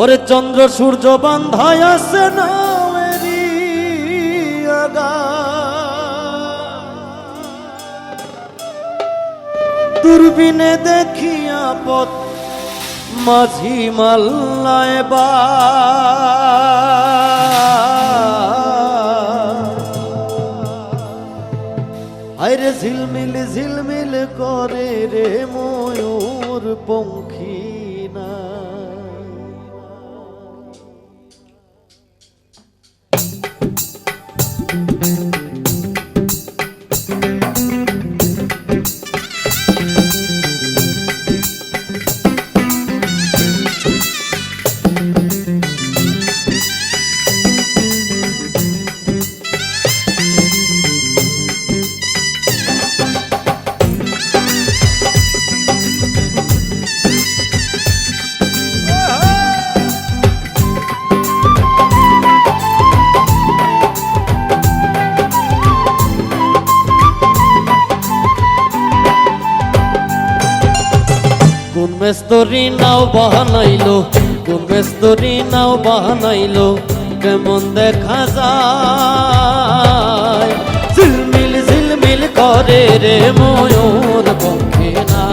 ওরে চন্দ্র সূর্য বান্ধায় আছে নামেরি আগা, দূরবীনে দেখিয়া পথ মাঝি মাল্লায় বা আইরে ঝিলমিল ঝিলমিল করে রে ময়ূর পঙ্খী না। কোন মেস্তরি নাও বানাইলো, কোন মেস্তরি নাও বানাইলো, কেমন দেখা যায় ঝিলমিল ঝিলমিল করে রে ময়ূর পঙ্খী না।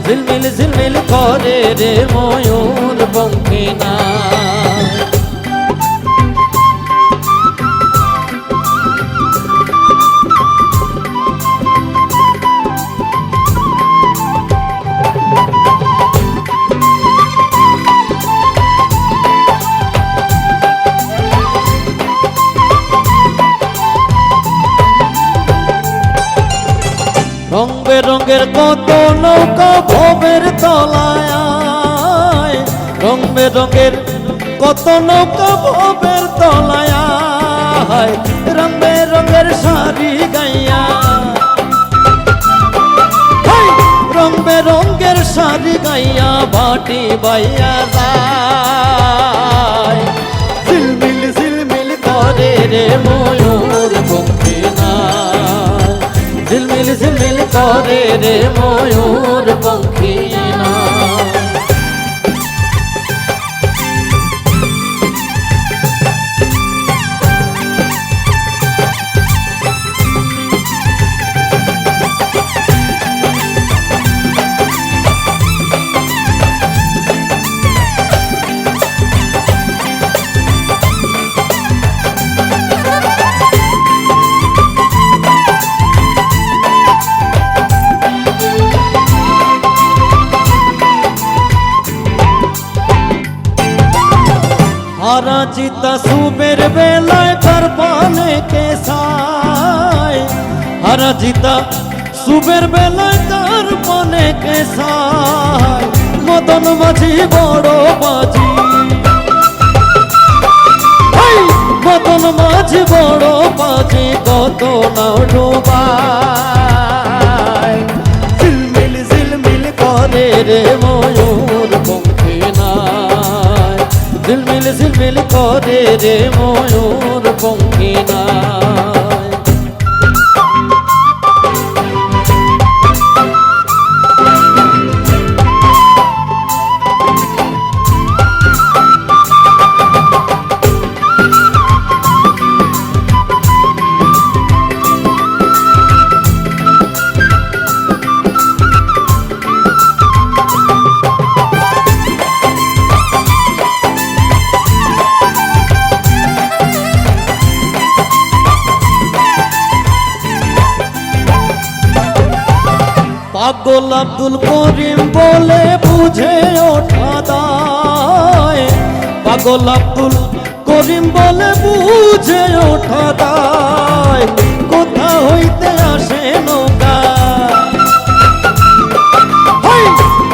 ঝিলমিল ঝিলমিল করে রে ময়ূর পঙ্খী না। রং বেরঙের কত নৌকা ভবের তলায়, রং বেরঙের কত নৌকা ভবের তলায়, রং বেরঙের শাড়ি গাইয়া, রং বেরঙের শাড়ি গাইয়া বাটি বাইয়া যায়। ঝিলমিল ঝিলমিল করে রে ময়ূর পঙ্খী না। ঝিলমিল ঝিলমিল করে রে ময়ূর পঙ্খী না। হারা জিতা সুবের বেলায় তার পানে কেসায়, হারা জিতা সুবের বেলায় তার পানে কেসায়, মদন মাঝি বড় বাজি, মদন মাঝি বড় বাজি কত নাও ডোবায়। ঝিলমিল ঝিলমিল করে রে ময়ূর পঙ্খী না। ঝিলমিল ঝিলমিল করে রে ময়ূর পঙ্খী না। পাগল আব্দুল করিম বলে বুঝে ওঠা দায়, পাগল আব্দুল করিম বলে বুঝে ওঠা দায়। কোথা হইতে আসে নৌকা,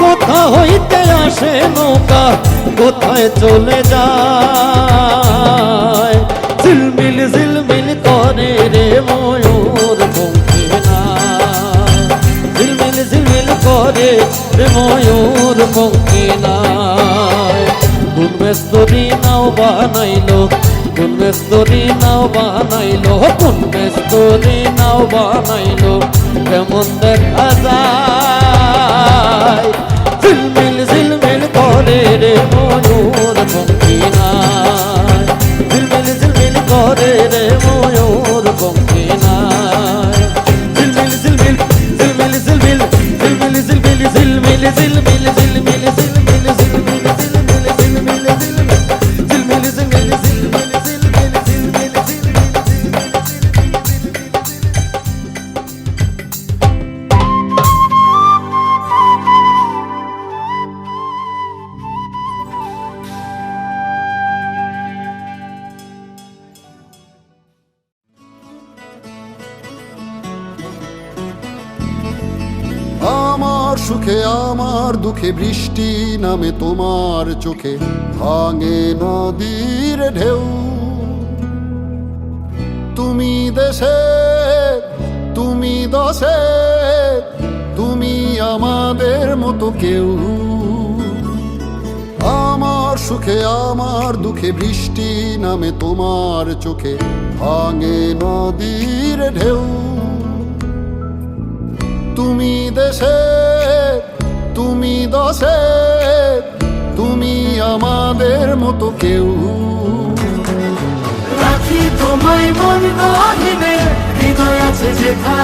কোথা হইতে আসে নৌকা, কোথায় চলে যায়। ঝিলমিল ঝিলমিল করে রে ময়ূর পঙ্খী না। ঝিলমিল ঝিলমিল করে রে ময়ূর পঙ্খী না। কোন মেস্তরি নাও বানাইলো, কোন মেস্তরি নাও বানাইলো, কোন মেস্তরি নাও বানাইলো, কেমন দেখা যায় ঝিলমিল ঝিলমিল করে রে ময়ূর ময়ূর পঙ্খী নাই ঝিলমিল ঝিলমিল করে রে ময়ূর পঙ্খী নাই ঝিলমিল ঝিলমিল ঝিলমিল ঝিলমিল ঝিলমিল ঝিলমিল ঝিলমিল ঝিলমিল ঝিলমিল ঝিলমিল ঝিলমিল ঝিলমিল ঝিলমিল ঝিলমিল আমার সুখে আমার দুঃখে বৃষ্টি নামে তোমার চোখে ভাঙে নদীর ঢেউ তুমি দেশে তুমি দশে তুমি আমাদের মতো কেউ আমার সুখে আমার দুঃখে বৃষ্টি নামে তোমার চোখে ভাঙে নদীর ঢেউ তুমি দেশে তুমি দশে তুমি আমাদের মতো কেউ রাখি তোমায় মন গহিনে হৃদয় আছে যেথা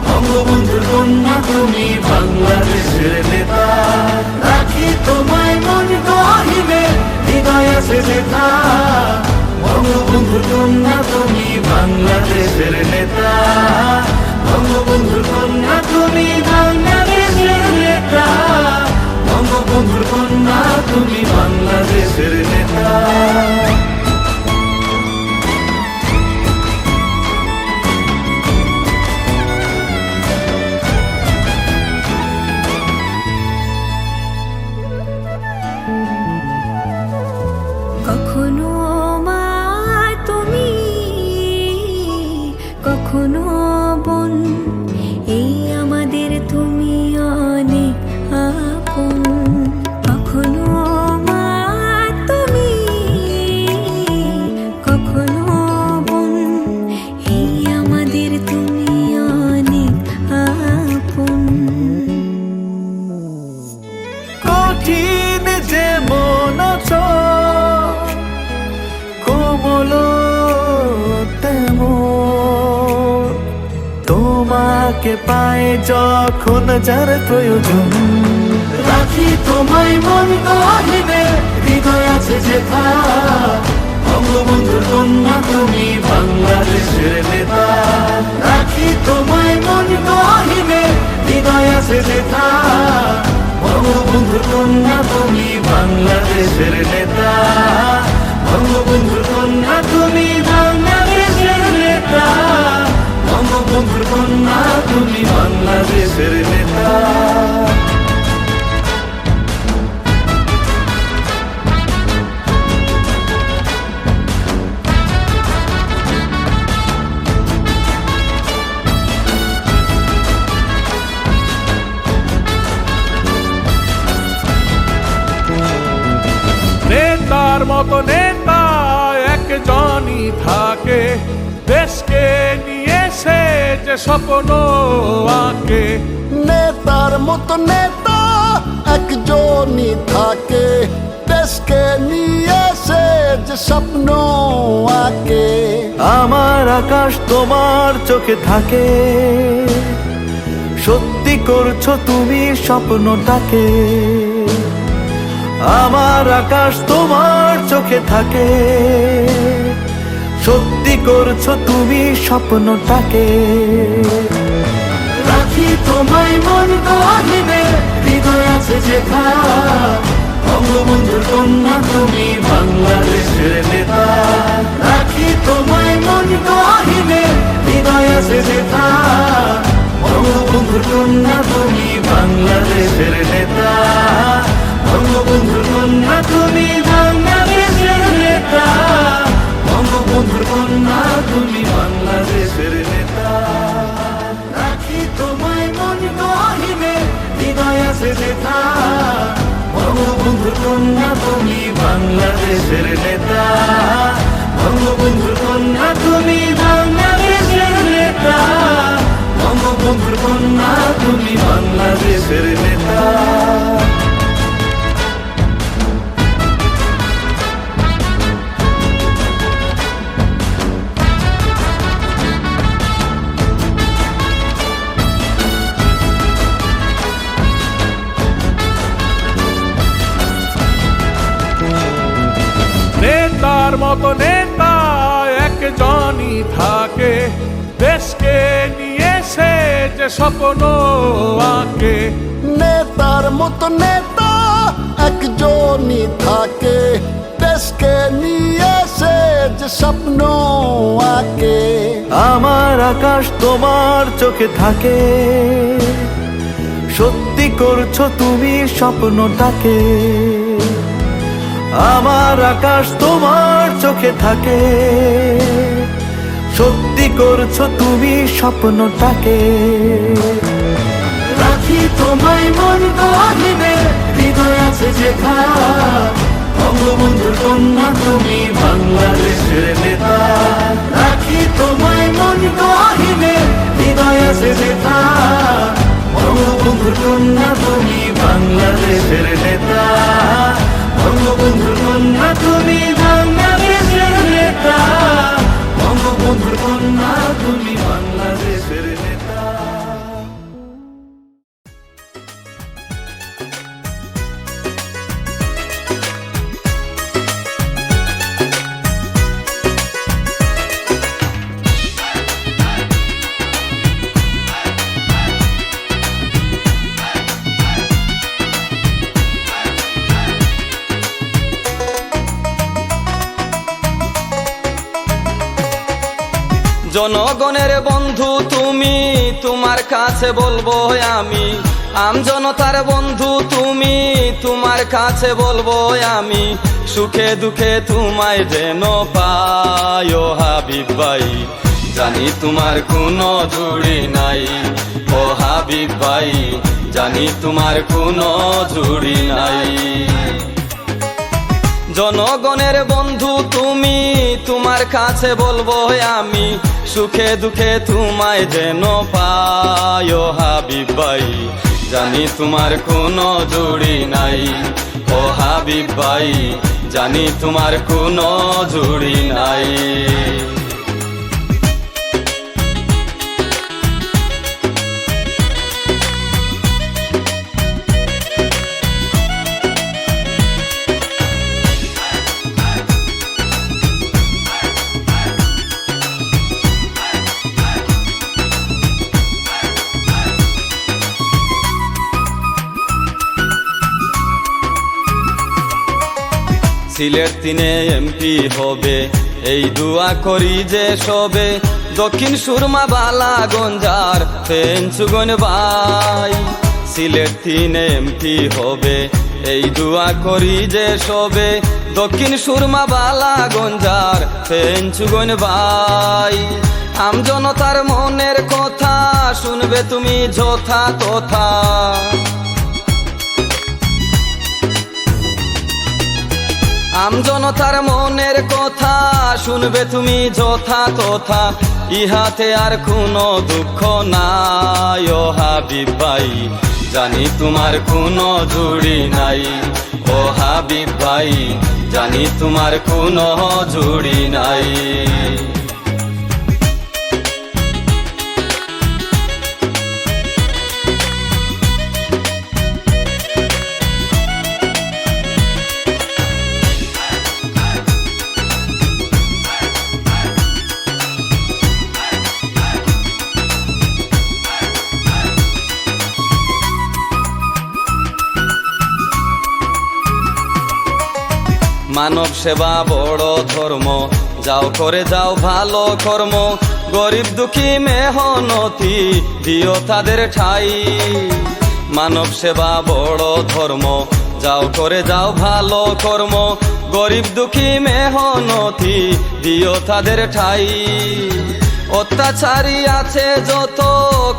বঙ্গবন্ধুর কন্যা তুমি বাংলাদেশের নেতা রাখি তোমায় মন গহিনে হৃদয় আছে যেথা বঙ্গবন্ধুর কন্যা তুমি বাংলাদেশের নেতা বঙ্গবন্ধুর কন্যা তুমি বাংলাদেশের নেতা বঙ্গবন্ধুর কন্যা তুমি বাংলাদেশের নেতা কখনো মা তুমি কখনো বোন এই আমাদের তুমি অনেক আপন কখনো মা তুমি কখনো বোন এই আমাদের তুমি অনেক আপন কঠিন যে মন কোমল তেমন তোমাকে পায় যখন যার প্রয়োজন রাখি তোমায় মন গহিনে হৃদয় আছে যেথা বঙ্গবন্ধুর কন্যা তুমি বাংলাদেশের নেতা রাখি তোমায় মন গহিনে হৃদয় আছে যেথা বঙ্গবন্ধুর কন্যা তুমি বাংলাদেশের নেতা বঙ্গবন্ধুর কন্যা তুমি বাংলাদেশের নেতা বঙ্গবন্ধুর কন্যা তুমি বাংলাদেশের নেতা নেতার মতো নেতা একজনই থাকে দেশকে নিয়ে সে যে স্বপ্ন আঁকে নেতার মতো নেতা একজনই থাকে দেশকে নিয়ে সে যে স্বপ্ন আঁকে আমার আকাশ তোমার চোখে থাকে সত্যি করছো তুমি স্বপ্নটাকে আমার আকাশ তোমার চোখে থাকে সত্যি করছো তুমি স্বপ্নটাকে রাখি তোমায় মন গহিনে হৃদয় আছে যেথা বঙ্গবন্ধুর কন্যা তুমি বাংলাদেশের নেতা রাখি তোমায় মন গহিনে হৃদয় আছে যেথা বঙ্গবন্ধুর কন্যা তুমি বাংলাদেশের নেতা বঙ্গবন্ধুর কন্যা তুমি বাংলাদেশের নেতা বঙ্গবন্ধুর কন্যা তুমি বাংলাদেশের নেতা রাখি তোমায় মন গহিনে হৃদয় আছে যেথা বঙ্গবন্ধুর কন্যা তুমি বাংলাদেশের নেতা বঙ্গবন্ধুর কন্যা তুমি বাংলাদেশের নেতা বঙ্গবন্ধুর কন্যা তুমি বাংলাদেশের নেতা মতো নেতা একজনই থাকে, দেশকে নিয়ে সে যে স্বপ্ন আঁকে। নেতার মতো নেতা একজনই থাকে, দেশকে নিয়ে সে যে স্বপ্ন আঁকে। আমার আকাশ তোমার চোখে থাকে, সত্যি করছো তুমি স্বপ্নটাকে। আমার আকাশ তোমার চোখে থাকে, সত্যি করছো তুমি স্বপ্নটাকে। রাখি তোমায় মন গহীনে, হৃদয় আছে যেথা। বঙ্গবন্ধুর কন্যা তুমি বাংলাদেশের নেতা। রাখি তোমায় মন গহীনে, হৃদয় আছে যেথা। বঙ্গবন্ধুর কন্যা তুমি বাংলাদেশের নেতা। বঙ্গবন্ধুর কন্যা তুমি বাংলাদেশের নেতা। বঙ্গবন্ধুর কন্যা তুমি বাংলাদেশের নেতা। জনগণের বন্ধু তুমি, তোমার কাছে বলবো আমি। আমজনতার বন্ধু তুমি, তোমার কাছে বলবো আমি। সুখে দুঃখে তোমায় যেন পাই ও হাবিব ভাই, জানি তোমার কোনো জুড়ি নাই। ও হাবিব ভাই, জানি তোমার কোনো জুড়ি নাই। জনগণের বন্ধু তুমি, তোমার কাছে বলবো আমি। সুখে দুঃখে তোমায় যেন পাই ও হাবিব ভাই, জানি তোমার কোনো জুড়ি নাই। ও হাবিব ভাই, জানি তোমার কোনো জুড়ি নাই। সিলেট 3 এমপি হবে, এই দুয়া করি যে সবে। দক্ষিণ সুরমা বালা গঞ্জার ফেঞ্চুগন ভাই। সিলেট 3 এমপি হবে, এই দুয়া করি যে সবে। দক্ষিণ সুরমা বালা গঞ্জার ফেঞ্চুগন ভাই। আমজনতার মনের কথা শুনবে তুমি যথা তথা। আমজনতার মনের কথা শুনবে তুমি যথা তথা। ইহাতে আর কোনো দুঃখ নাই ও হাবিব ভাই, জানি তোমার কোনো জুড়ি নাই। ও হাবিব ভাই, জানি তোমার কোনো জুড়ি নাই। মানব সেবা বড় ধর্ম, যাও করে যাও ভালো কর্ম। গরিব দুঃখী মেহনতি দিও তাদের ঠাই। মানব সেবা বড় ধর্ম, যাও করে যাও ভালো কর্ম। গরিব দুঃখী মেহনতি দিও তাদের ঠাই। অত্যাচারী আছে যত,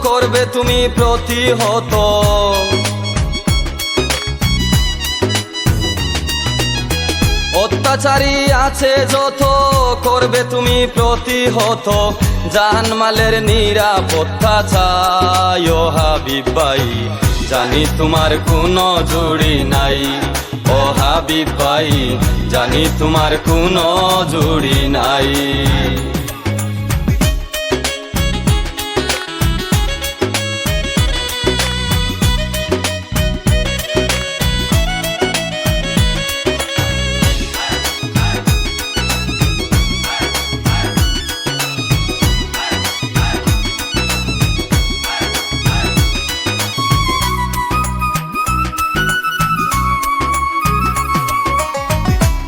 করবে তুমি প্রতিহত। অত্যাচারী আছে যত, করবে তুমি প্রতিহত। জানমালের নিরাপত্তা চাই ও হাবিব ভাই, জানি তোমার কোনো জুড়ি নাই। ও হাবিব ভাই, জানি তোমার কোনো জুড়ি নাই।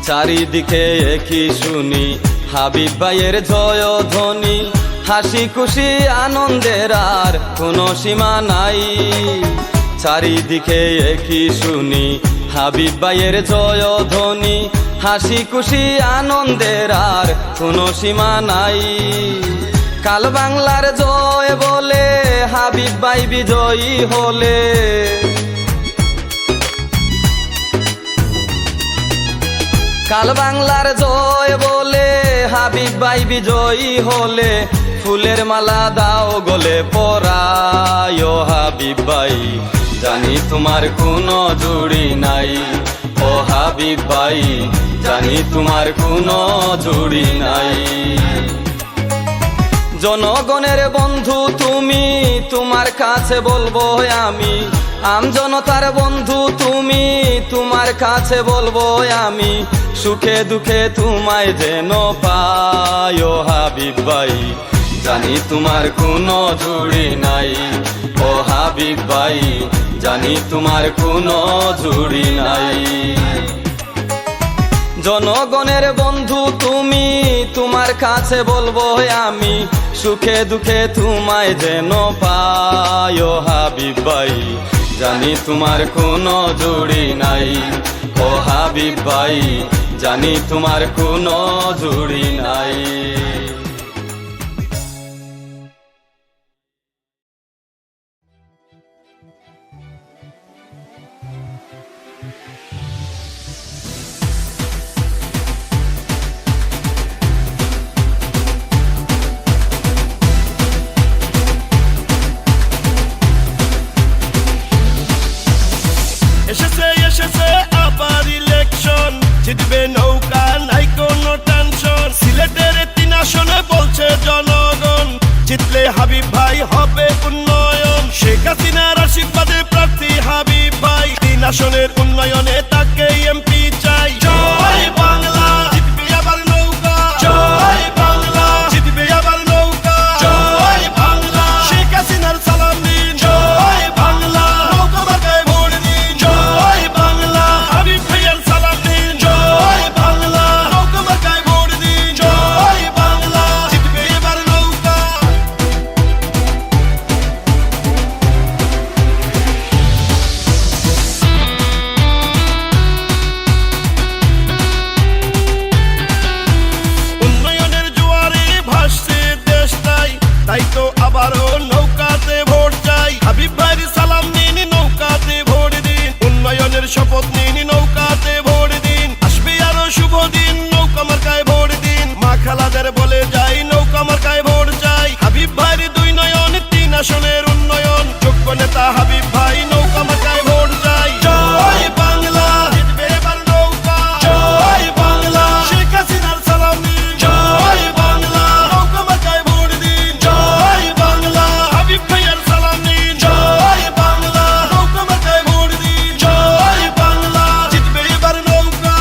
চারিদিকে একই শুনি হাবিব ভাইয়ের জয়ধ্বনি, হাসি খুশি আনন্দের আর কোনো সীমা নাই। চারিদিকে একই শুনি হাবিব ভাইয়ের জয়ধ্বনি, হাসি খুশি আনন্দের আর কোনো সীমা নাই। কাল বাংলার জয় বলে হাবিব ভাই বিজয়ী হলে, কাল বাংলার জয় বলে হাবিব ভাই বিজয়ী হলে, ফুলের মালা দাও গলে পরায় ও হাবিব ভাই, জানি তোমার কোনো জুড়ি নাই। ও হাবিব ভাই, জানি তোমার কোনো জুড়ি নাই। জনগণের বন্ধু তুমি, তোমার কাছে বলবো আমি, আমজনতার বন্ধু তুমি, তোমার কাছে বলবো আমি, সুখে দুঃখে তোমায় যেন পাই। ও হাবিব ভাই, জানি তোমার কোনো জুড়ি নাই। ও হাবিব ভাই, জানি তোমার কোনো জুড়ি নাই। জনগণের বন্ধু তুমি, তোমার কাছে বলবো আমি, সুখে দুঃখে তোমায় যেন পাই। ও হাবিব ভাই, জানি তোমার কোনো জুড়ি নাই। ও হাবিব ভাই, জানি তোমার কোনো জুড়ি নাই। এসেছে এসেছে আবার ইলেকশন, জিতবে নৌকা নাই কোনো টেনশন। সিলেটের 3 আসনে বলছে জনগণ, জিতলে হাবিব ভাই হবে উন্নয়ন। শেখ হাসিনার আশীর্বাদে প্রার্থী হাবিব ভাই, 3 আসনের উন্নয়নে তাকে এমপি চাই। জয় বাংলা, জিতবে আবার নৌকা। জয় বাংলা, জিতবে আবার নৌকা। জয় বাংলা, শেখ হাসিনার সালাম দিন। জয় বাংলা, নৌকা মার্কায় ভোট দিন। জয় বাংলা, হাবিব ভাইয়ের সালাম দিন। জয় বাংলা, নৌকা মার্কায় ভোট দিন। জয় বাংলা, জিতবে এবার নৌকা। উন্নয়নের জোয়ারে ভাসছে দেশটাই, তাই তো আবারও নৌকাতে ভোট চাই। হাবিব ভাইয়ের সালাম নিন, নৌকাতে ভোট দিন। উন্নয়নের শপথ নিন, নৌকাতে ভোট দিন। আসবে আরো শুভ দিন, নৌকা মার্কায় ভোট দিন। মা খালাদের বলে যাই, নৌকা মার্কায় ভোট চাই। হাবিব ভাইয়ের 2 নয়ন, 3 আসনের উন্নয়ন। যোগ্য নেতা হাবিব ভাই, নৌকা মার্কায় ভোট চাই। জয় বাংলা, জিতবে এবার নৌকা। জয় বাংলা, শেখ হাসিনার সালাম দিন। জয় বাংলা, নৌকা মার্কায় ভোট দিন। জয় বাংলা, হাবিব ভাইয়ের সালাম দিন। জয় বাংলা, নৌকা মার্কায় ভোট দিন। জয় বাংলা, জিতবে এবার নৌকা।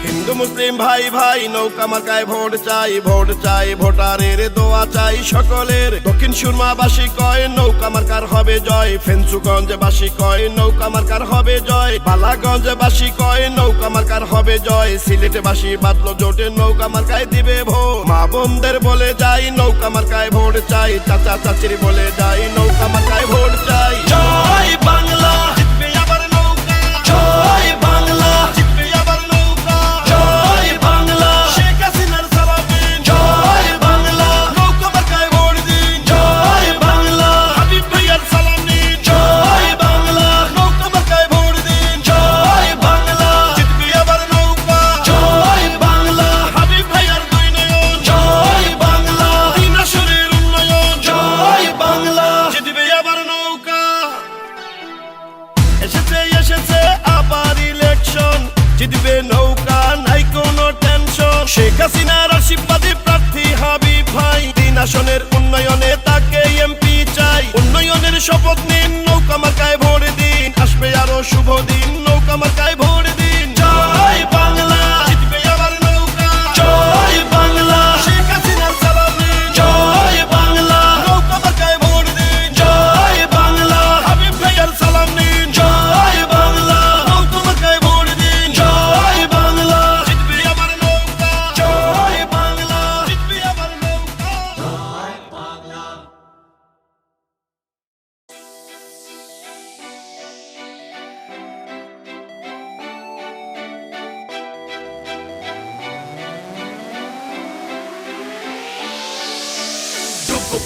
হিন্দু মুসলিম ভাই ভাই, নৌকা মার্কায় ভোট চাই। ভোট চাই, ভোটারের দোয়া চাই সকলের। দক্ষিণ সুরমাবাসী কয়, নৌকা মার্কার হবে জয়। ফেঞ্চুগঞ্জবাসী কয়, নৌকা মার্কার হবে জয়। বালাগঞ্জবাসী কয়, নৌকা মার্কার হবে জয়। সিলেটবাসী বাদলো জোটে, নৌকা মার্কায় দিবে ভোট। মা বোনদের বলে যাই, নৌকা মার্কায় ভোট চাই। চাচা চাচির বলে যাই, নৌকা মার্কায় ভোট চাই। জয় বাংলা, জিতবে আবার নৌকা। জয় বাংলা, জিতবে আবার নৌকা। জয় বাংলা, শেখ হাসিনার সালাম দিন। জয় বাংলা, নৌকা মার্কায় ভোট দিন। জয় বাংলা, হাবিব ভাইয়ার সালাম দিন। জয় বাংলা, নৌকা মার্কায় ভোট দিন। জয় বাংলা, জিতবে আবার নৌকা। জয় বাংলা, হাবিব ভাইয়ার 2 নয়ন। জয় বাংলা, 3 আসনের উন্নয়ন। জয় বাংলা, জিতবে আবার নৌকা। এসেছে এসেছে আবার ইলেকশন, জিতবে নৌকা নাই কোনো টেনশন। শেখ হাসিনার আশীর্বাদে প্রার্থী হাবিব ভাই, 3 আসনের উন্নয়নে তাকে এমপি চাই। উন্নয়নের শপথ নিন, নৌকা মার্কায় ভোট দিন। আসবে আরো শুভ দিন, নৌকা মার্কায় ভোট দিন। জয় বাংলা, জিতবে আবার নৌকা। জয় বাংলা, শেখ হাসিনার সালাম দিন। জয় বাংলা, নৌকা মার্কায় ভোট দিন। জয় বাংলা, হাবিব ভাইয়ার সালাম দিন। জয় বাংলা, নৌকা মার্কায় ভোট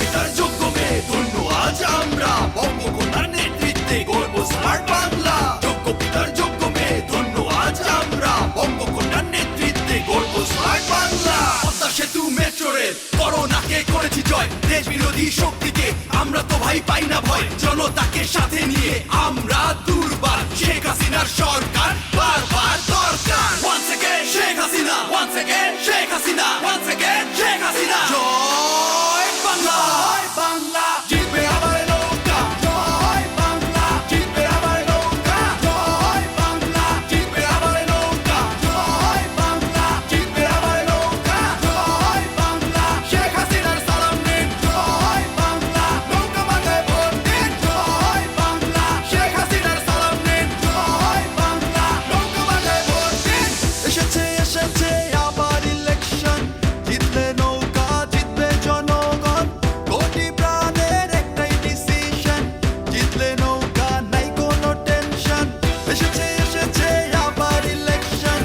পিতার যোগ্য মেয়ে ধন্য আজ আমরা বঙ্গকন্যার নেতৃত্বে গর্ব স্মার্ট বাংলা যোগ্য পিতার যোগ্য মেয়ে ধন্য আজ আমরা বঙ্গকন্যার নেতৃত্বে গর্ব স্মার্ট বাংলা পদ্মা সেতু মেট্রো রেল করোনাকে করেছি জয় দেশ বিরোধী শক্তিকে আমরা তো ভাই পাই না ভয় জনতাকে সাথে নিয়ে আমরা দুর্বার শেখ হাসিনার সরকার বারবার দরকার once again Sheikh Hasina once again Sheikh Hasina once again Sheikh Hasina জয় বাংলা জয় বাংলা জিতবে আমার নৌকা জয় বাংলা জিতবে আমার নৌকা জয় বাংলা জিতবে আমার নৌকা জয় বাংলা জিতবে আমার নৌকা জয় বাংলা শেখ হাসিনার সালাম নিন জয় বাংলা নৌকা মাথায় ভোট দিন জয় বাংলা শেখ হাসিনার সালাম নিন জয় বাংলা নৌকা মাথায় ভোট দিন এসেছে এসেছে আবার ইলেকশন জিতলে নৌকা জিতবে জনগণ কোটি প্রাণের একটাই ডিসিশন জিতলে নৌকা নাই কোনো টেনশন এসেছে এসেছে আবার ইলেকশন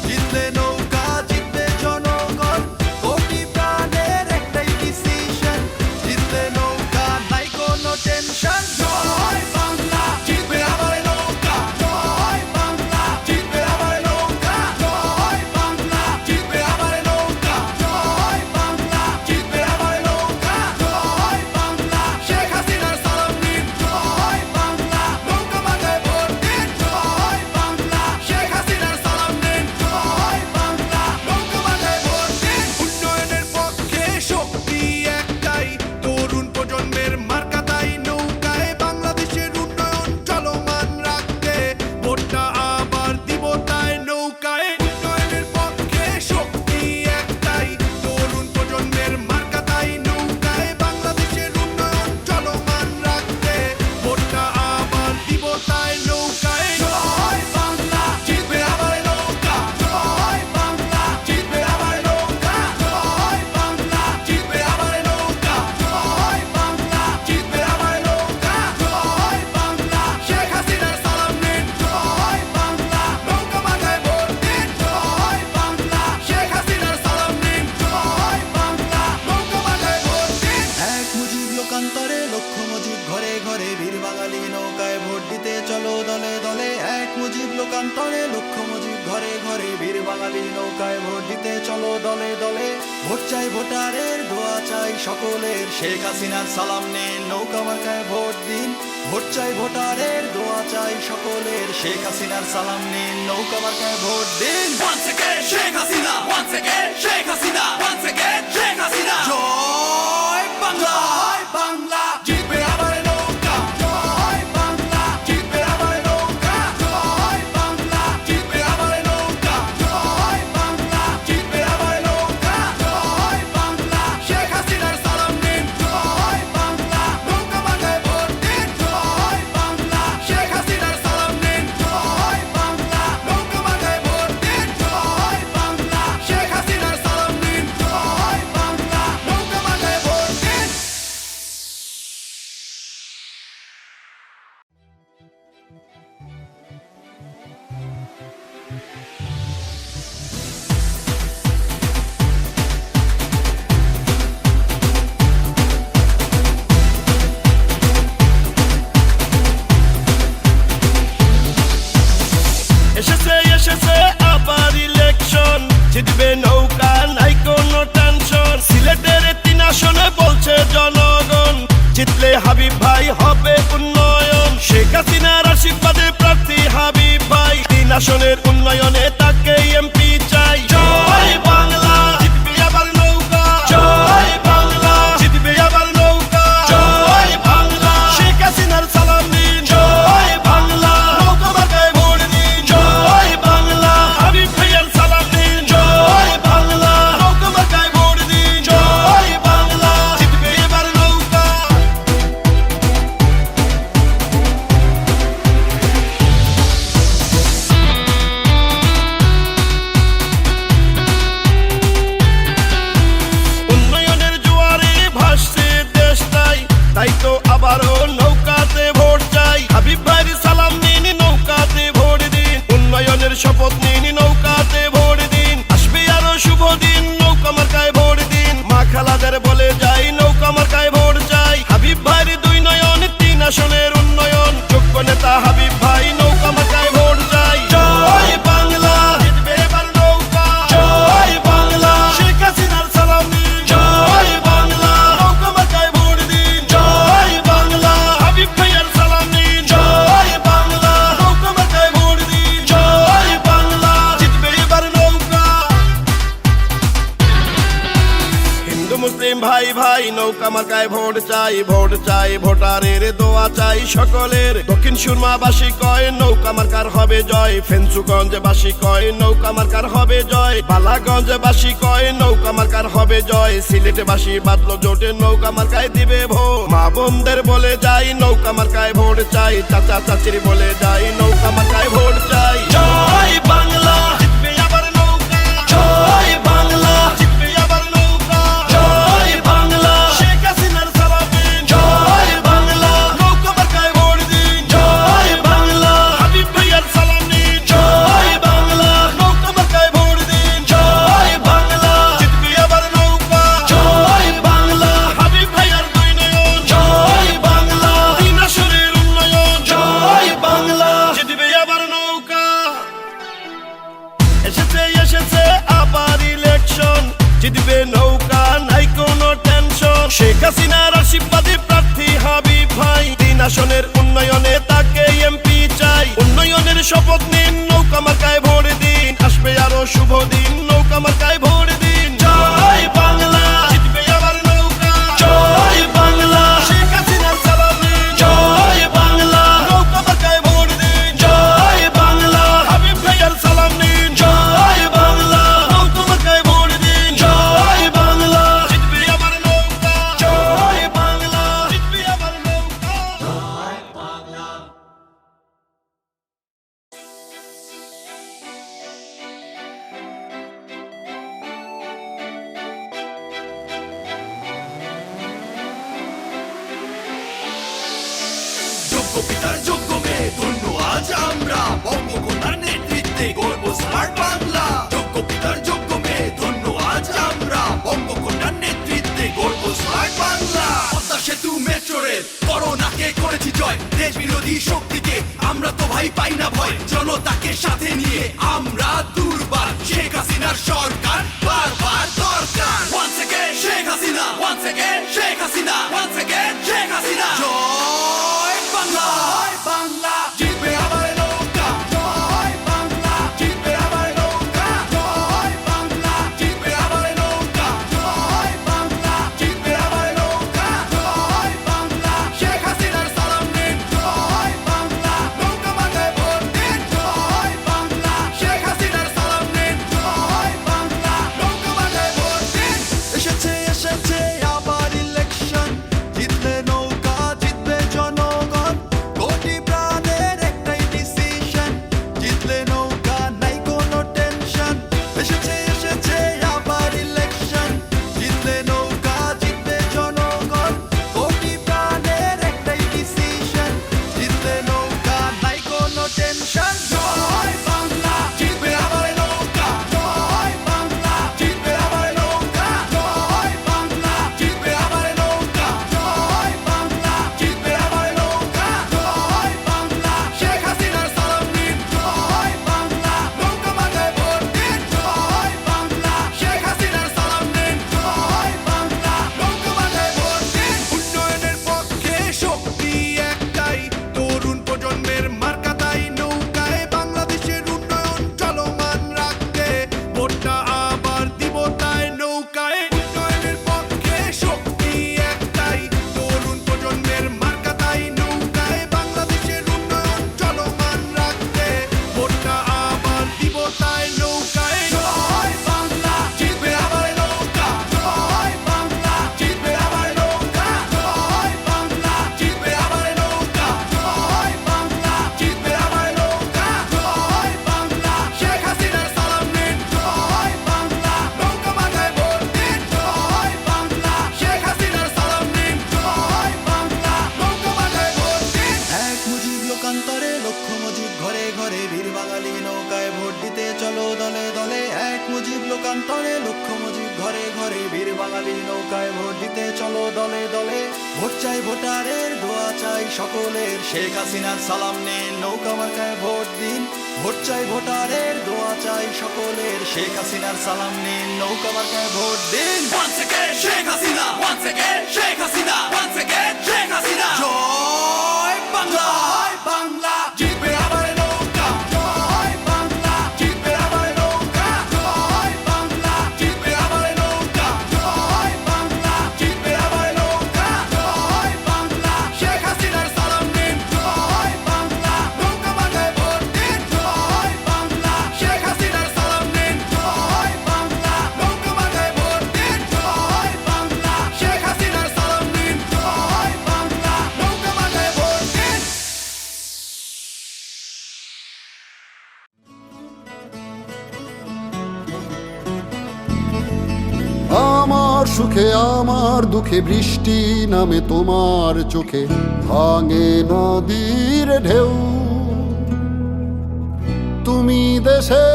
জিতলে নৌকা জিতবে জনগণ কোটি প্রাণের একটাই ডিসিশন জিতলে নৌকা নাই কোনো টেনশন জয় বাংলা জিতবে আমার নৌকা জয় বাংলা জিতবে আমার নৌকা জয় বাংলা জিতবে আমার নৌকা জয় বাংলা জিতবে আমার নৌকা জয় বাংলা শেখ হাসিনার সালাম নিন জয় বাংলা নৌকা মাথায় ভোট দিন জয় বাংলা শেখ হাসিনার সালাম নিন জয় বাংলা নৌকা মাথায় ভোট দিন উন্নয়নের পক্ষে শক্তি একটাই তরুণ প্রজন্মের মার্কা তাই নৌকায় বাংলাদেশের উন্নয়ন চলমান রাখতে ভোটটা আবার দিব তাই নৌকায় উন্নয়নের পক্ষে শক্তি একটাই তরুণ প্রজন্মের মার্কা তাই নৌকায় বাংলাদেশের উন্নয়ন চলমান রাখতে ভোটটা আবার দিব তাই নৌকায় জয় বাংলা জিতবে আমার নৌকা জয় বাংলা জিতবে আমার নৌকা জয় বাংলা জিতবে আমার নৌকা জয় বাংলা জিতবে আমার নৌকা জয় বাংলা শেখ হাসিনার সালাম নিন জয় বাংলা নৌকা মাথায় ভোট দিন জয় বাংলা শেখ হাসিনার সালাম নিন জয় বাংলা নৌকা মাথায় ভোট দিন এক মুজিব লোকান্তরে লক্ষ মুজিব ঘরে ঘরে বীর বাঙালি নৌকায় ভোট দিতে চলো দলে দলে এক মুজিব লোকান্তরে লক্ষ মুজিব ঘরে ঘরে বীর বাঙালি নৌকায় ভোট দিতে চলো দলে দলে ভোট চাই ভোটারের দোয়া চাই সকলের শেখ হাসিনার সালাম নিন নৌকা মার্কায় ভোট দিন ভোট চাই ভোটারের দোয়া চাই সকলের শেখ হাসিনার সালাম নিন নৌকা মার্কায় ভোট দিন once again Sheikh Hasina once again Sheikh Hasina once again Sheikh Hasina জয় বাংলা জয় বাংলা জিতবে আমার নৌকা জয় বাংলা জিতবে আমার নৌকা জয় বাংলা জিতবে আমার নৌকা জয় বাংলা জিতবে আমার নৌকা জয় বাংলা শেখ হাসিনার সালাম নিন জয় বাংলা নৌকা মাথায় ভোট দিন জয় বাংলা শেখ হাসিনার সালাম নিন জয় বাংলা নৌকা মাথায় ভোট দিন জয় বাংলা শেখ হাসিনার সালাম নিন জয় বাংলা নৌকা মাথায় ভোট দিন এসেছে এসেছে আবার ইলেকশন জিতবে নৌকা নাই কোনো টেনশন সিলেটের 3 আসনে বলছে জনগণ জিতলে হাবিব ভাই হবে উন্নয়ন শেখ হাসিনার আশীর্বাদে প্রার্থী হাবিব ভাই 3 আসনের উন্নয়নে তাকে এমপি চাই জয় বাংলা জিতবে আবার নৌকা জয় বাংলা জিতবে আবার নৌকা জয় বাংলা শেখ হাসিনার সালাম নিন জয় বাংলা নৌকা মার্কায় ভোট দিন জয় বাংলা হাবিব ভাইয়ের সালাম নিন জয় বাংলা নৌকা মার্কায় ভোট দিন জয় বাংলা জিতবে এবার নৌকা উন্নয়নের জোয়ারে ভাসছে দেশটাই তাই তো আবারও নৌকাতে ভোট চাই হাবিব ভাইয়ের সালাম নিন নৌকাতে ভোট দিন উন্নয়নের শপথ নিন নৌকাতে ভোট দিন আসবে আরো শুভ দিন নৌকা মার্কায় ভোট দিন মা খালাদের বলে যাই নৌকা মার্কায় ভোট আসনের উন্নয়ন, যোগ্য নেতা হাবিব ভাই নৌকা মার্কায় ভোট চাই। জয় বাংলা, জিতবে এবার নৌকা। জয় বাংলা, শেখ হাসিনার সালাম নিন। জয় বাংলা, নৌকা মার্কায় ভোট দিন। জয় বাংলা, হাবিব ভাইয়ের সালাম নিন। জয় বাংলা, নৌকা মার্কায় ভোট দিন। জয় বাংলা, জিতবে এবার নৌকা। হিন্দু মুসলিম ভাই ভাই নৌকা মার্কায় ভোট চাই, ভোট চাই, ভোটারের দোয়া চাই সকলের। দক্ষিণ সুরমাবাসী কয় নৌকা মার্কার হবে জয়, ফেঞ্চুগঞ্জবাসী কয় নৌকা মার্কার হবে জয়, বালাগঞ্জবাসী কয় নৌকা মার্কার হবে জয়, সিলেটবাসী বাদলো জোটে নৌকা মার্কায় দিবে ভোট। মা বোনদের বলে যাই নৌকা মার্কায় ভোট চাই, চাচা চাচির বলে যাই নৌকা মার্কায় ভোট চাই। জয় বাংলা, জিতবে আবার নৌকা। জয় বাংলা, জিতবে আবার নৌকা। জয় বাংলা, শেখ হাসিনার সালাম দিন। জয় বাংলা, নৌকা মার্কায় ভোট দিন। জয় বাংলা, হাবিব ভাইয়ার সালাম নিন। জয় বাংলা, নৌকা মার্কায় ভোট দিন। জয় বাংলা, জিতবে আবার নৌকা। জয় বাংলা, হাবিব ভাইয়ার দুই নয়ন। জয় বাংলা, তিন আসনের উন্নয়ন। জয় বাংলা, জিতবে আবার নৌকা। এসেছে এসেছে আবার ইলেকশন, জিতবে নৌকা নাই কোনো টেনশন। শেখ হাসিনার আশীর্বাদী প্রার্থী হাবিব ভাই, তিন আসনের উন্নয়নে তাকে এমপি চাই। উন্নয়নের শপথ নিন, নৌকা মার্কায় ভোট দিন। আসবে আরো শুভ দিন, নৌকা মার্কায় ভোট দিন। জয় বাংলা, জিতবে আবার নৌকা। জয় বাংলা, শেখ হাসিনার সালাম নিন। জয় বাংলা, নৌকা মার্কায় ভোট দিন। জয় বাংলা, হাবিব ভাইয়ার সালাম নিন। জয় বাংলা, নৌকা মার্কায় ভোট দিন। জয় বাংলা, জিতবে আবার নৌকা। জয় বাংলা, জিতবে আবার নৌকা। জয় বাংলা। যোগ্য পিতার যোগ্য মেয়ে ধন্য আজ আমরা, বঙ্গকন্যার নেতৃত্বে গর্ব স্মার্ট বাংলা। যোগ্য পিতার যোগ্য মেয়ে ধন্য আজ আমরা, বঙ্গকন্যার নেতৃত্বে গর্ব স্মার্ট বাংলা। পদ্মা সেতু মেট্রো রেল করোনাকে করেছি জয়, দেশ বিরোধী শক্তিকে আমরা তো ভাই পাই না ভয়। জনতাকে সাথে নিয়ে আমরা দুর্বার, শেখ হাসিনার সরকার বারবার দরকার। Once again Sheikh Hasina, once again Sheikh Hasina, once again Sheikh Hasina. জয় বাংলা, জয় বাংলা, জিতবে আবার নৌকা। জয় বাংলা, জিতবে আবার নৌকা। জয় বাংলা, জিতবে আবার নৌকা। জয় বাংলা, জিতবে আবার নৌকা। জয় বাংলা, শেখ হাসিনার সালাম নিন। জয় বাংলা, নৌকা মার্কায় ভোট দিন। জয় বাংলা, শেখ হাসিনার সালাম নিন। জয় বাংলা, নৌকা মার্কায় ভোট দিন। এসেছে এসেছে আবার ইলেকশন, জিতলে নৌকা, জিতবে জনগণ। কোটি প্রাণের একটাই ডিসিশন, জিতলে নৌকা নাই কোনো টেনশন। এসেছে এসেছে আবার ইলেকশন, জিতলে নৌকা, জিতবে জনগণ। কোটি প্রাণের একটাই ডিসিশন, জিতলে নৌকা নাই কোনো টেনশন। জয় বাংলা, জিতবে আবার নৌকা। জয় বাংলা, জিতবে আবার নৌকা। জয় বাংলা, জিতবে আবার নৌকা। জয় বাংলা, জিতবে আবার নৌকা। জয় বাংলা, শেখ হাসিনার সালাম নিন। জয় বাংলা, নৌকা মার্কায় ভোট দিন। জয় বাংলা, শেখ হাসিনার সালাম নিন। জয় বাংলা, নৌকা মার্কায় ভোট দিন। উন্নয়নের পক্ষে শক্তি একটাই, তরুণ প্রজন্মের মার্কা তাই নৌকায়। বাংলাদেশের উন্নয়ন চলমান রাখতে ভোটটা আবার দিব তাই নৌকায়। উন্নয়নের পক্ষে শক্তি একটাই, তরুণ প্রজন্মের মার্কা তাই নৌকায়। বাংলাদেশের উন্নয়ন চলমান রাখতে ভোটটা আবার দিব তাই নৌকায়। জয় বাংলা, জিতবে আবার নৌকা। জয় বাংলা, জিতবে আবার নৌকা। জয় বাংলা, জিতবে আবার নৌকা। জয় বাংলা, জিতবে আবার নৌকা। জয় বাংলা, শেখ হাসিনার সালাম নিন। জয় বাংলা, নৌকা মার্কায় ভোট দিন। জয় বাংলা, শেখ হাসিনার সালাম নিন। জয় বাংলা, নৌকা মার্কায় ভোট দিন। এক মুজিব লোকান্তরে লক্ষ মুজিব ঘরে ঘরে, বীর বাঙালি নৌকায় ভোট দিতে চলো দলে দলে। এক মুজিব লোকান্তরে লক্ষ মুজিব ঘরে ঘরে বীর বাঙালি নৌকায় ভোট দিতে চলো দলে দলে ভোট চাই ভোটারের দোয়া চাই সকলের শেখ হাসিনার সালাম নিন নৌকা মার্কায় ভোট দিন ভোট চাই ভোটারের দোয়া চাই সকলের শেখ হাসিনার সালাম নিন নৌকা মার্কায় ভোট দিন Once again, Sheikh Hasina. Once again, Sheikh Hasina. Once again, Sheikh Hasina. জয় বাংলা জয় বাংলা জিতবে আবার নৌকা জয় বাংলা জিতবে আবার নৌকা জয় বাংলা জিতবে আবার নৌকা জয় বাংলা জিতবে আবার নৌকা জয় বাংলা শেখ হাসিনার সালাম দিন জয় বাংলা নৌকা মার্কায় ভোট দিন জয় বাংলা শেখ হাসিনার সালাম দিন জয় বাংলা নৌকা মার্কায় ভোট দিন জয় বাংলা শেখ হাসিনার সালাম দিন জয় বাংলা নৌকা মার্কায় ভোট দিন আমার সুখে আমার দুঃখে বৃষ্টি নামে তোমার চোখে ভাঙে নদীর ঢেউ তুমি দেশে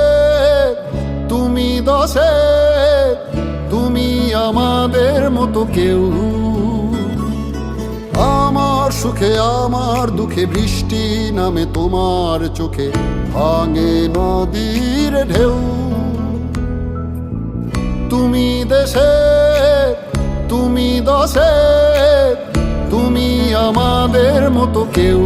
তুমি দশে তুমি আমাদের মতো কেউ আমার সুখে আমার দুঃখে বৃষ্টি নামে তোমার চোখে ভাঙে নদীর ঢেউ তুমি দেশে তুমি দশে তুমি আমাদের মতো কেউ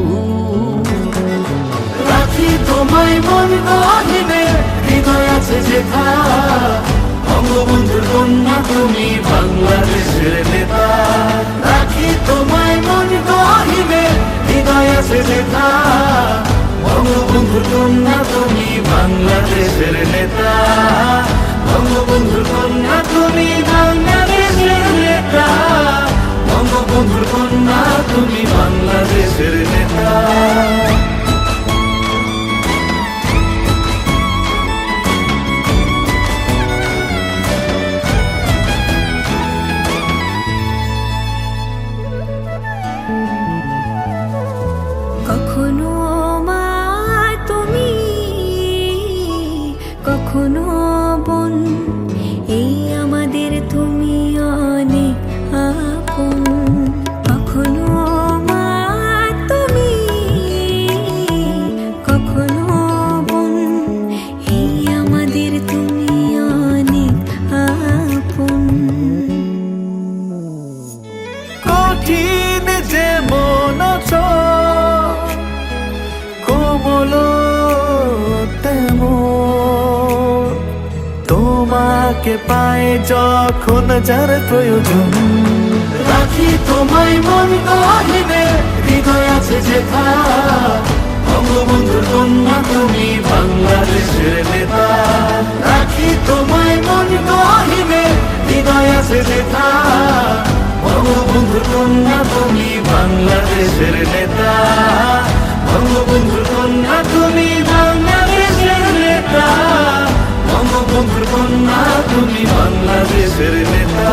রাখি তোমায় মন গহিনে হৃদয় আছে যেথা বঙ্গবন্ধুর কন্যা তুমি বাংলাদেশের নেতা রাখি তোমায় মন গহিনে হৃদয় আছে যেথা বঙ্গবন্ধুর কন্যা তুমি বাংলাদেশের নেতা বঙ্গবন্ধুর কন্যা তুমি বাংলাদেশের নেতা বঙ্গবন্ধুর কন্যা তুমি বাংলাদেশের নেতা কখনো মা তুমি কখনো বোন এই আমাদের তুমি অনেক আপন কখনো মা তুমি কখনো বোন এই আমাদের তুমি অনেক আপন কঠিন যে মন কোমল তেমন তোমাকে পায় যখন যার প্রয়োজন রাখি তোমায় মন গহিনে হৃদয় আছে যেথা বঙ্গবন্ধুর কন্যা তুমি বাংলাদেশের নেতা রাখি তোমায় মন গহিনে হৃদয় আছে যেথা বঙ্গবন্ধুর কন্যা তুমি বাংলাদেশের নেতা বঙ্গবন্ধুর কন্যা তুমি বাংলাদেশের নেতা বঙ্গবন্ধুর কন্যা তুমি বাংলাদেশের নেতা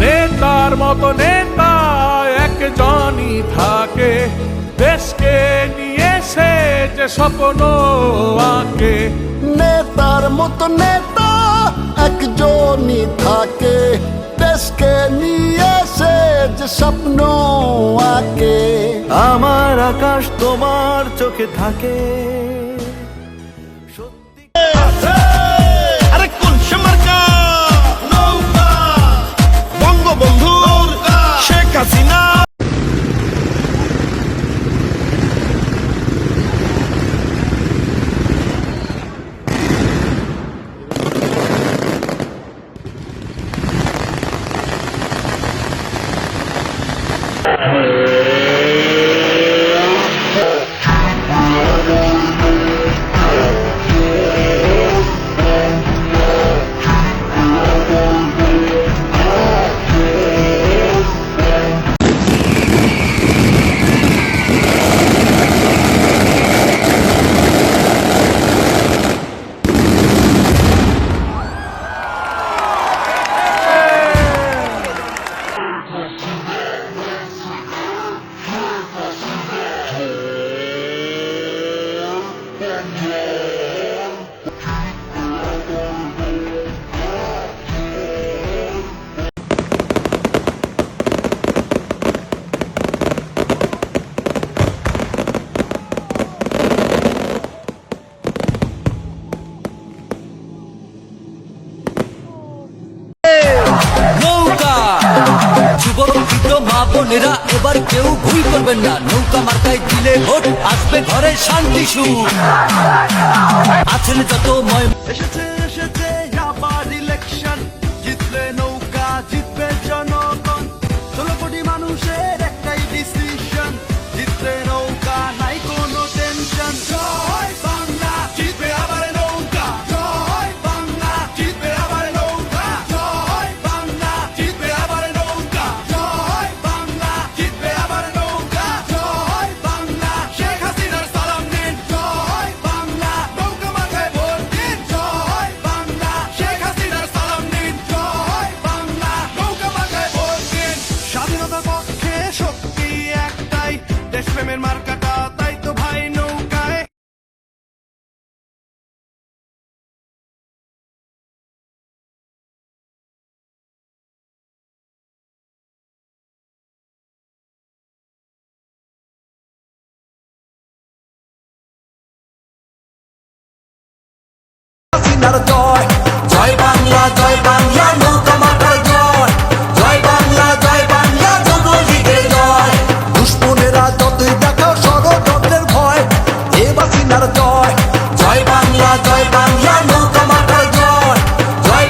নেতার মতো নেতা একজনই থাকে দেশকে নিয়ে সে যে স্বপ্ন আঁকে নেতার মতো নেতা একজনই থাকে দেশকে নিয়ে সে যে স্বপ্ন আঁকে আমার আকাশ তোমার চোখে থাকে আরে কোন সমার্কা নৌকা বঙ্গবন্ধু শেখ হাসিনা নৌকা যুবক বৃদ্ধ মা বোনেরা এবার কেউ ভুল করবেন না, নৌকা মার্কায় দিলে ভোট আসবে ঘরে শান্তি সুখ। আছেন যত ময় এসেছে এসেছে আবার ইলেকশন, জিতবে নৌকা জিতবে জনগণ, 16 কোটি মানুষের একটাই ডিসিশন, জিতবে নৌকা নাই কোনো টেনশন। জয় বাংলা জিতবে আবার নৌকা, জয় বাংলা জিতবে আবার নৌকা, জয় বাংলা জিতবে আবার নৌকা, জয় বাংলা জিতবে আবার নৌকা, জয় বাংলা শেখ হাসিনার সালাম নিন, জয় বাংলা নৌকা মাথায় ভোট দিন, জয় বাংলা শেখ হাসিনার সালাম নিন, জয় বাংলা নৌকা মাথায় ভোট দিন। স্বাধীনতার পক্ষে শক্তি একটাই, দেশপ্রেমের মার্কাটা তাই তো ভাই নৌকায়। হাসিনার জয়, জয় বাংলা জয় বাংলা নৌকা মার্কার জয়, জয় বাংলা যুবলীগের জয়। দুশ্মনেরা যতই দেখাও ষড়যন্ত্রের ভয়, এ হাসিনার জয়, জয় বাংলা নৌকা মার্কার জয়, জয়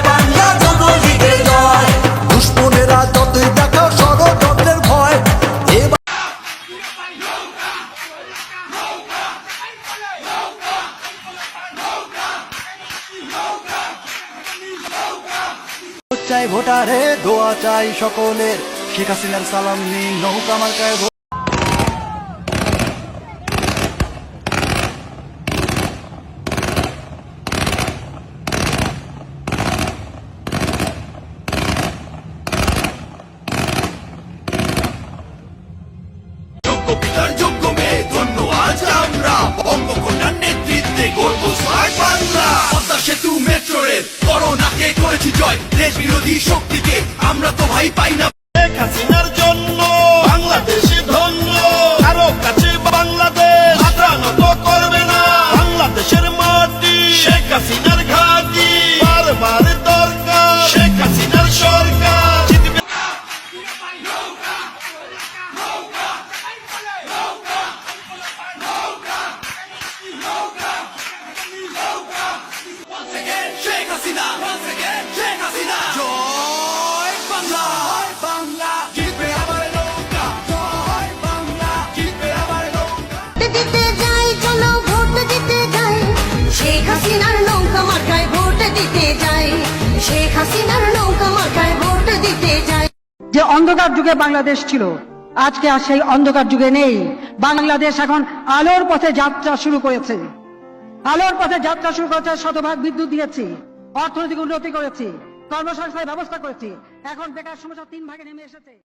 বাংলা যুবলীগের জয়। দুশ্মনেরা যতই দেখাও ষড়যন্ত্রের ভয়, এ চাই ভোটারে দোয়া চাই সকলের, শেখ হাসিনার সালাম নিন নৌকা মার্কায় ভোট। যোগ্য পিতার যোগ্য মেয়ে ধন্য আজ আমরা, বঙ্গকন্যার নেতৃত্বে গর্ব স্মার্ট বাংলা। পদ্মা সেতু মেট্রো রেল করোনাকে করেছি জয়, দেশ বিরোধী শক্তিকে আমরা তো ভাই পাই না। শেখ হাসিনার জন্য বাংলাদেশ ধন্য, আরো কাছে বাংলাদেশ মাথা নত করবে না। বাংলাদেশের মাটি শেখ হাসিনার ঘাঁটি, বারবার দরকার শেখ হাসিনার সরকার। জিতবে শেখ হাসিনা, শেখ হাসিনা, জয় বাংলা, বাংলা জিতবে আবার নৌকা, জয় বাংলা জিতবে আবার নৌকা। দিতে যাই চলো ভোট দিতে যাই, শেখ হাসিনার নৌকা মার্কায় ভোট দিতে যাই, শেখ হাসিনার নৌকা মার্কায় ভোট দিতে যাই। যে অন্ধকার যুগে বাংলাদেশ ছিল, আজকে আর সেই অন্ধকার যুগে নেই। বাংলাদেশ এখন আলোর পথে যাত্রা শুরু করেছে, আলোর পথে যাত্রা শুরু করেছে। শতভাগ বিদ্যুৎ দিয়েছি, অর্থনৈতিক উন্নতি করেছি, কর্মসংস্থানের ব্যবস্থা করেছি, এখন বেকার সমস্যা 3 ভাগে নেমে এসেছে।